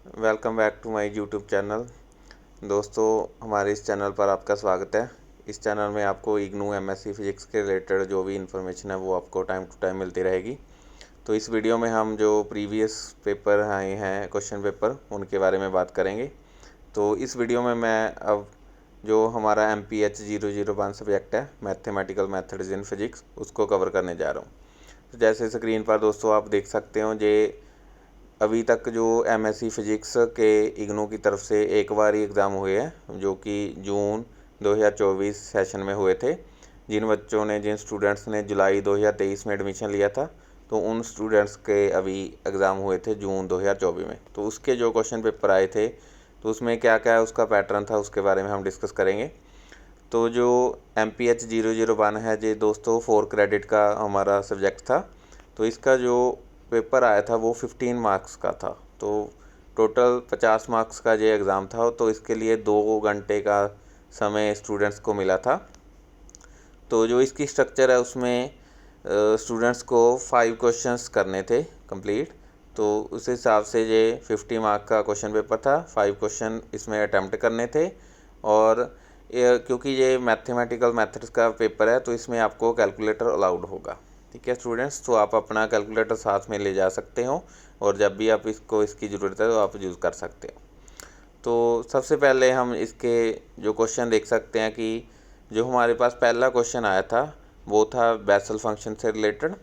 Welcome back to my YouTube channel. दोस्तों, हमारे इस चैनल पर आपका स्वागत है। इस चैनल में आपको इग्नू एमएससी फिजिक्स के रिलेटेड जो भी इंफॉर्मेशन है वो आपको टाइम टू टाइम मिलती रहेगी। तो इस वीडियो में हम जो प्रीवियस पेपर आए हैं, क्वेश्चन पेपर, उनके बारे में बात करेंगे। तो इस वीडियो में मैं अब जो हमारा MPH 001 सब्जेक्ट है, मैथमेटिकल मेथड्स इन फिजिक्स, उसको कवर करने जा रहा हूँ। तो जैसे स्क्रीन पर दोस्तों आप देख सकते हो, ये अभी तक जो MSc फिजिक्स के इग्नू की तरफ से एक बार ही एग्ज़ाम हुए हैं, जो कि जून 2024 सेशन में हुए थे। जिन स्टूडेंट्स ने जुलाई 2023 में एडमिशन लिया था, तो उन स्टूडेंट्स के अभी एग्ज़ाम हुए थे जून 2024 में। तो उसके जो क्वेश्चन पेपर आए थे, तो उसमें क्या क्या उसका पैटर्न था, उसके बारे में हम डिस्कस करेंगे। तो जो MPH 001 है, ये दोस्तों 4 क्रेडिट का हमारा सब्जेक्ट था। तो इसका जो पेपर आया था वो 15 मार्क्स का था। तो टोटल 50 मार्क्स का ये एग्ज़ाम था। तो इसके लिए 2 घंटे का समय स्टूडेंट्स को मिला था। तो जो इसकी स्ट्रक्चर है, उसमें स्टूडेंट्स को 5 क्वेश्चंस करने थे कंप्लीट। तो उस हिसाब से ये 50 मार्क का क्वेश्चन पेपर था। 5 क्वेश्चन इसमें अटैम्प्ट करने थे। और क्योंकि ये मैथमेटिकल मेथड्स का पेपर है, तो इसमें आपको कैलकुलेटर अलाउड होगा। ठीक है स्टूडेंट्स, तो आप अपना कैलकुलेटर साथ में ले जा सकते हो, और जब भी आप इसकी ज़रूरत है तो आप यूज़ कर सकते हो। तो सबसे पहले हम इसके जो क्वेश्चन देख सकते हैं कि जो हमारे पास पहला क्वेश्चन आया था वो था बेसल फंक्शन से रिलेटेड।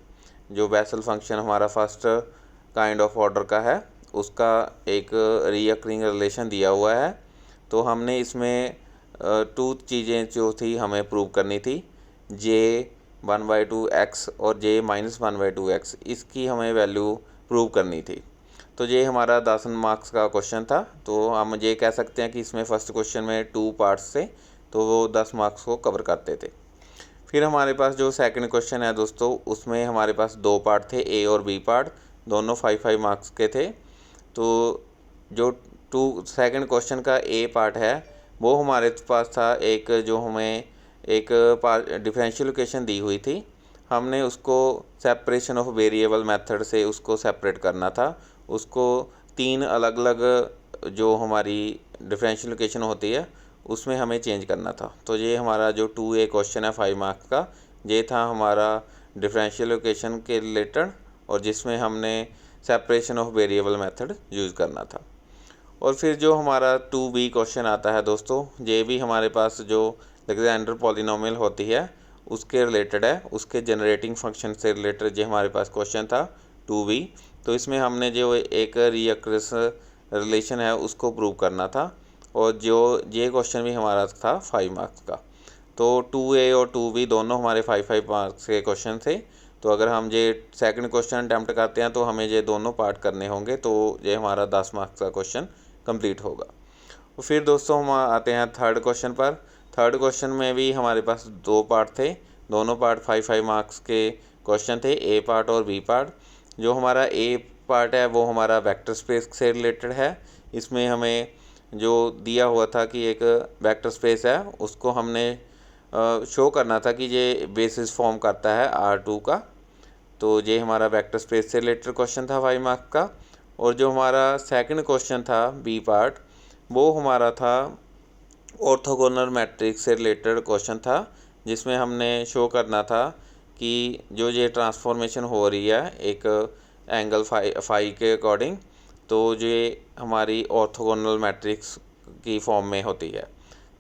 जो बेसल फंक्शन हमारा फर्स्ट काइंड ऑफ ऑर्डर का है, उसका एक रीअकरिंग रिलेशन दिया हुआ है। तो हमने इसमें 2 चीज़ें जो थी हमें प्रूव करनी थी। J1/2x और J-1/2x, इसकी हमें वैल्यू प्रूव करनी थी। तो ये हमारा 10 मार्क्स का क्वेश्चन था। तो हम ये कह सकते हैं कि इसमें फर्स्ट क्वेश्चन में 2 पार्ट्स थे, तो वो 10 मार्क्स को कवर करते थे। फिर हमारे पास जो सेकंड क्वेश्चन है दोस्तों, उसमें हमारे पास 2 पार्ट थे, ए और बी पार्ट, दोनों 5-5 मार्क्स के थे। तो जो सेकंड क्वेश्चन का ए पार्ट है, वो हमारे पास था एक, जो हमें एक डिफरेंशियल इक्वेशन दी हुई थी। हमने उसको सेपरेशन ऑफ वेरिएबल मेथड से उसको सेपरेट करना था। उसको 3 अलग अलग जो हमारी डिफरेंशियल इक्वेशन होती है, उसमें हमें चेंज करना था। तो ये हमारा जो 2A क्वेश्चन है 5 मार्क्स का, ये था हमारा डिफरेंशियल इक्वेशन के रिलेटेड, और जिसमें हमने separation of variable method use करना था। और फिर जो हमारा 2B क्वेश्चन आता है दोस्तों, ये भी हमारे पास जो लेग्रैंडर पॉलिनोमियल होती है उसके रिलेटेड है, उसके जनरेटिंग फंक्शन से रिलेटेड ये हमारे पास क्वेश्चन था 2B। तो इसमें हमने जो एक रीअकरेंस रिलेशन है उसको प्रूव करना था, और जो ये क्वेश्चन भी हमारा था 5 मार्क्स का। तो 2A और 2B दोनों हमारे 5-5 मार्क्स के क्वेश्चन थे। तो अगर हम ये सेकंड क्वेश्चन अटैम्प्ट करते हैं तो हमें ये दोनों पार्ट करने होंगे, तो ये हमारा 10 मार्क्स का क्वेश्चन कंप्लीट होगा। तो फिर दोस्तों हम आते हैं थर्ड क्वेश्चन पर। थर्ड क्वेश्चन में भी हमारे पास 2 पार्ट थे, दोनों पार्ट 5-5 मार्क्स के क्वेश्चन थे, ए पार्ट और बी पार्ट। जो हमारा ए पार्ट है वो हमारा वेक्टर स्पेस से रिलेटेड है। इसमें हमें जो दिया हुआ था कि एक वेक्टर स्पेस है, उसको हमने शो करना था कि ये बेसिस फॉर्म करता है R2 का। तो ये हमारा वेक्टर स्पेस से रिलेटेड क्वेश्चन था 5 मार्क्स का। और जो हमारा सेकंड क्वेश्चन था बी पार्ट, वो हमारा था ऑर्थोगोनल मैट्रिक्स से रिलेटेड क्वेश्चन था, जिसमें हमने शो करना था कि जो ये ट्रांसफॉर्मेशन हो रही है एक एंगल फाई के अकॉर्डिंग, तो ये हमारी ऑर्थोगोनल मैट्रिक्स की फॉर्म में होती है।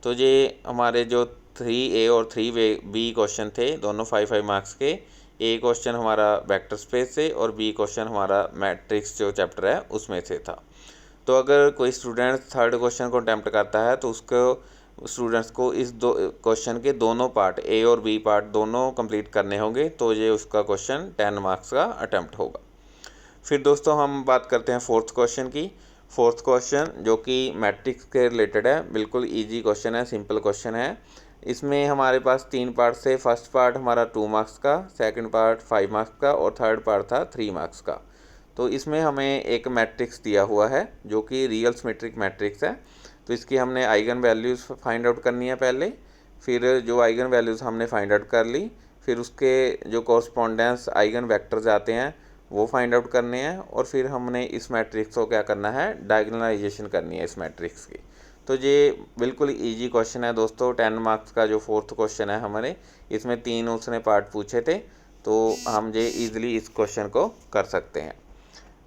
तो ये हमारे जो 3A और 3B क्वेश्चन थे, दोनों 5-5 मार्क्स के। ए क्वेश्चन हमारा वेक्टर स्पेस से, और बी क्वेश्चन हमारा मैट्रिक्स जो चैप्टर है उसमें से था। तो अगर कोई स्टूडेंट थर्ड क्वेश्चन को अटैम्प्ट करता है, तो उसको स्टूडेंट्स को इस दो क्वेश्चन के दोनों पार्ट, ए और बी पार्ट, दोनों कंप्लीट करने होंगे। तो ये उसका क्वेश्चन 10 मार्क्स का अटैम्प्ट होगा। फिर दोस्तों हम बात करते हैं फोर्थ क्वेश्चन की। फोर्थ क्वेश्चन जो कि मैट्रिक्स के रिलेटेड है, बिल्कुल ईजी क्वेश्चन है, सिंपल क्वेश्चन है। इसमें हमारे पास 3 पार्ट से, फर्स्ट पार्ट हमारा 2 मार्क्स का, सेकंड पार्ट 5 मार्क्स का, और थर्ड पार्ट था 3 मार्क्स का। तो इसमें हमें एक मैट्रिक्स दिया हुआ है जो कि रियल सिमेट्रिक मैट्रिक्स है। तो इसकी हमने आइगन वैल्यूज़ फाइंड आउट करनी है पहले। फिर जो आइगन वैल्यूज़ हमने फाइंड आउट कर ली, फिर उसके जो कॉरस्पॉन्डेंस आइगन वेक्टर्स आते हैं वो फाइंड आउट करने हैं, और फिर हमने इस मैट्रिक्स को क्या करना है, डायगोनलाइजेशन करनी है इस मैट्रिक्स की। तो ये बिल्कुल इजी क्वेश्चन है दोस्तों, 10 मार्क्स का जो 4th क्वेश्चन है हमारे, इसमें 3 उसने पार्ट पूछे थे, तो हम ये ईजिली इस क्वेश्चन को कर सकते हैं।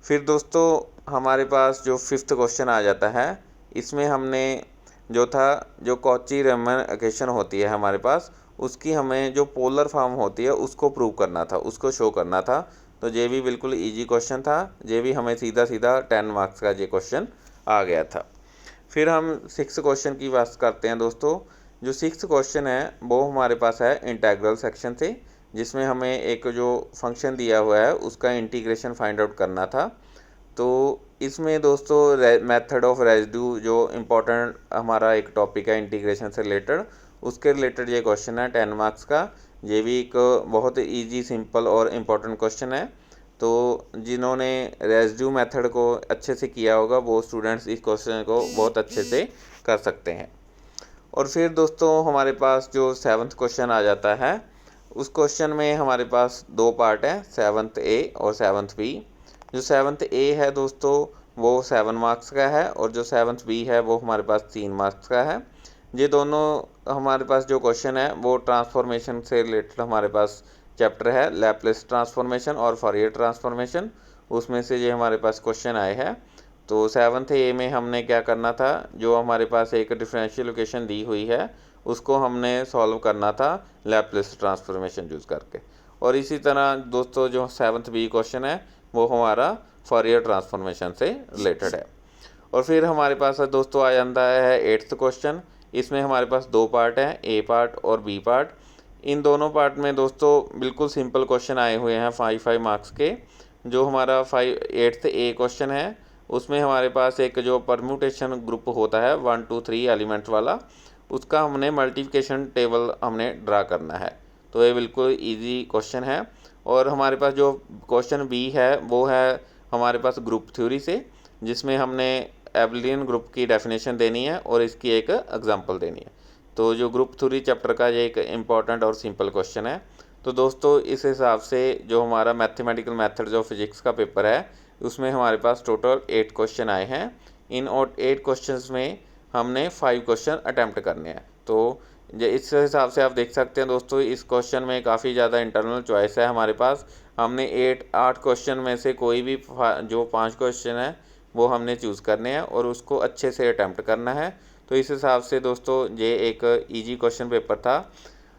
फिर दोस्तों हमारे पास जो 5th क्वेश्चन आ जाता है, इसमें हमने जो था, जो कॉची रीमन इक्वेशन होती है हमारे पास, उसकी हमें जो पोलर फॉर्म होती है उसको प्रूव करना था, उसको शो करना था। तो ये भी बिल्कुल इजी क्वेश्चन था, ये भी हमें सीधा सीधा 10 मार्क्स का ये क्वेश्चन आ गया था। फिर हम 6th क्वेश्चन की बात करते हैं दोस्तों। जो 6th क्वेश्चन है वो हमारे पास है इंटीग्रल सेक्शन से, जिसमें हमें एक जो फंक्शन दिया हुआ है उसका इंटीग्रेशन फाइंड आउट करना था। तो इसमें दोस्तों मेथड ऑफ रेजिड्यू जो इम्पोर्टेंट हमारा एक टॉपिक है इंटीग्रेशन से रिलेटेड, उसके रिलेटेड ये क्वेश्चन है 10 मार्क्स का। ये भी एक बहुत इजी, सिंपल और इम्पोर्टेंट क्वेश्चन है। तो जिन्होंने रेजिड्यू मेथड को अच्छे से किया होगा वो स्टूडेंट्स इस क्वेश्चन को बहुत अच्छे से कर सकते हैं। और फिर दोस्तों हमारे पास जो 7th क्वेश्चन आ जाता है, उस क्वेश्चन में हमारे पास 2 पार्ट हैं, 7th A और 7th B। जो 7th A है दोस्तों वो 7 मार्क्स का है, और जो 7th B है वो हमारे पास 3 मार्क्स का है। ये दोनों हमारे पास जो क्वेश्चन है वो ट्रांसफॉर्मेशन से रिलेटेड हमारे पास चैप्टर है, लैपलेस ट्रांसफॉर्मेशन और फॉरियर ट्रांसफॉर्मेशन, उसमें से ये हमारे पास क्वेश्चन आए हैं। तो 7th A में हमने क्या करना था, जो हमारे पास एक डिफरेंशियल इक्वेशन दी हुई है उसको हमने सॉल्व करना था लैपलेस ट्रांसफॉर्मेशन यूज़ करके। और इसी तरह दोस्तों जो 7th B क्वेश्चन है वो हमारा फॉरियर ट्रांसफॉर्मेशन से रिलेटेड है। और फिर हमारे पास दोस्तों आ जाता है 8th क्वेश्चन। इसमें हमारे पास 2 पार्ट हैं, A पार्ट और B पार्ट। इन दोनों पार्ट में दोस्तों बिल्कुल सिंपल क्वेश्चन आए हुए हैं 5 मार्क्स के। जो हमारा 8th A क्वेश्चन है उसमें हमारे पास एक जो परम्यूटेशन ग्रुप होता है 1 2 3 एलिमेंट्स वाला, उसका हमने मल्टीप्लिकेशन टेबल हमने ड्रा करना है। तो ये बिल्कुल इजी क्वेश्चन है। और हमारे पास जो क्वेश्चन B है वो है हमारे पास ग्रुप थ्योरी से, जिसमें हमने एबेलियन ग्रुप की डेफिनेशन देनी है और इसकी एक एग्जांपल देनी है। तो जो ग्रुप थ्योरी चैप्टर का ये एक इम्पॉर्टेंट और सिंपल क्वेश्चन है। तो दोस्तों इस हिसाब से जो हमारा मैथमेटिकल मेथड्स ऑफ फिजिक्स का पेपर है उसमें हमारे पास टोटल 8 क्वेश्चन आए हैं। इन 8 क्वेश्चंस में हमने 5 क्वेश्चन अटैम्प्ट करने हैं। तो इस हिसाब से आप देख सकते हैं दोस्तों, इस क्वेश्चन में काफ़ी ज़्यादा इंटरनल चॉइस है हमारे पास। हमने 8 क्वेश्चन में से कोई भी जो 5 क्वेश्चन है वो हमने चूज़ करने हैं और उसको अच्छे से अटैम्प्ट करना है। तो इस हिसाब से दोस्तों ये एक इजी क्वेश्चन पेपर था।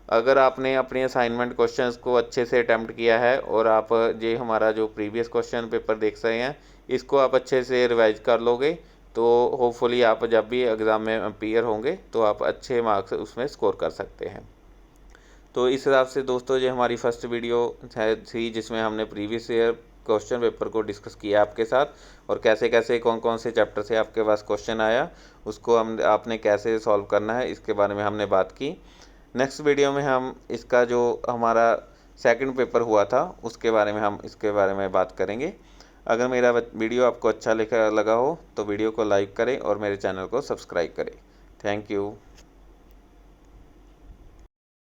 अगर आपने अपनी असाइनमेंट क्वेश्चंस को अच्छे से अटैम्प्ट किया है और आप ये हमारा जो प्रीवियस क्वेश्चन पेपर देख रहे हैं इसको आप अच्छे से रिवाइज कर लोगे, तो होपफुली आप जब भी एग्ज़ाम में अपीयर होंगे तो आप अच्छे मार्क्स उसमें स्कोर कर सकते हैं। तो इस हिसाब से दोस्तों ये हमारी फर्स्ट वीडियो थी जिसमें हमने प्रीवियस ईयर क्वेश्चन पेपर को डिस्कस किया आपके साथ, और कैसे कैसे कौन कौन से चैप्टर से आपके पास क्वेश्चन आया उसको आपने कैसे सॉल्व करना है इसके बारे में हमने बात की। नेक्स्ट वीडियो में हम इसका जो हमारा सेकंड पेपर हुआ था उसके बारे में हम इसके बारे में बात करेंगे। अगर मेरा वीडियो आपको अच्छा लगा हो तो वीडियो को लाइक करें और मेरे चैनल को सब्सक्राइब करें। Thank you.